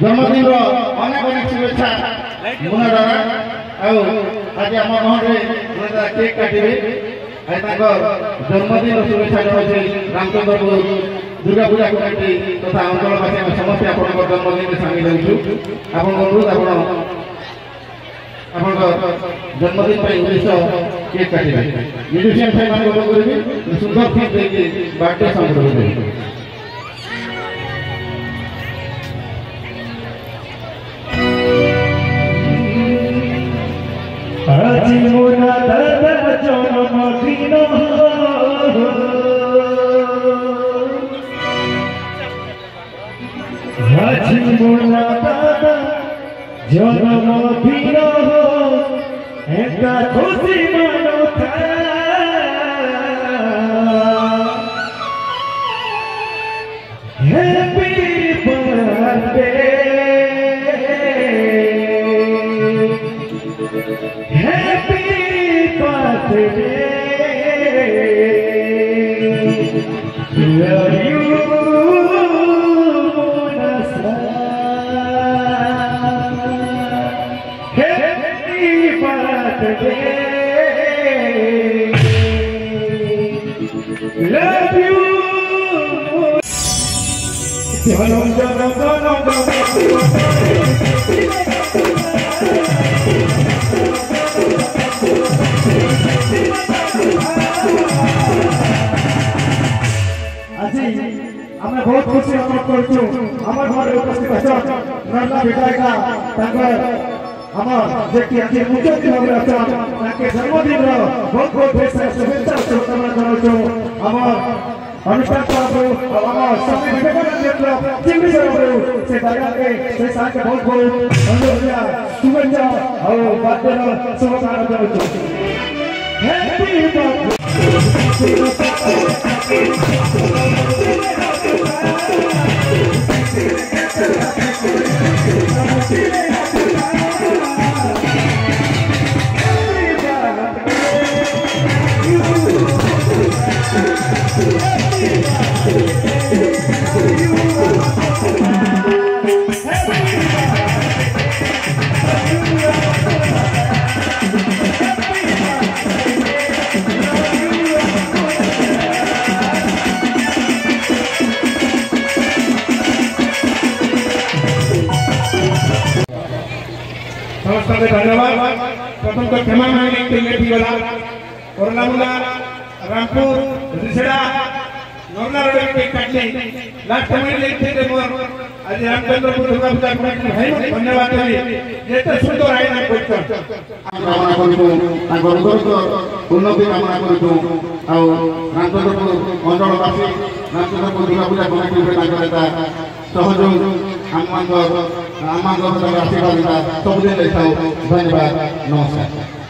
जन्मदिन अनेक अनेक शुभेच्छा मुना दादा आज आम गहरे केक काटे जन्मदिन शुभेच्छा जनाऊे रामचंद्रपुर दुर्गा पूजा कमिटी तथा अंचलवासी समस्त आप जन्मदिन में सामिल होनुरोध आप जन्मदिन उद्देश्य केक काटे म्यूजिशियन भाई मान करी सुंदर थीम देखिए बर्थडे सॉन्ग करेंगे आज मोरा दादा जन्मदिन आज मोरा दादा जन्मदिन एका खुशी मनता happy birthday Happy birthday love you Monasa Happy birthday love you आज बहुत खुशी अनुभव करूँ आम घर उपस्थित अच्छा नर्ला विधायिका मुख्यमंत्री भाव अच्छा जन्मदिन बहुत बहुत ढेर सारा शुभेच्छा शुभकामना जनाऊँ आम अनुष्ठान स्वामी विवेकानंद से बहुत बहुत शुभेच्छा और बर्थडे शुभकामना जनाऊँ हैप्पी धन्यवाद प्रथम तो क्षमा मांगने के लिए गला कोरलामुला रामपुर रिसड़ा नोरला रोड के काटले लास्ट टाइम लेते थे मोर आज रामचंद्रपुर दुर्गा पूजा कमिटी भाई धन्यवाद करी जेते सुंदर आयोजन करतो कामना करतो उन्नति कामना करतो आ रामचंद्रपुर अंचलवासी रामचंद्रपुर दुर्गा पूजा कमिटी ताकरता सहयोग आशीर्वाद सबुदिन धन्यवाद नमस्कार।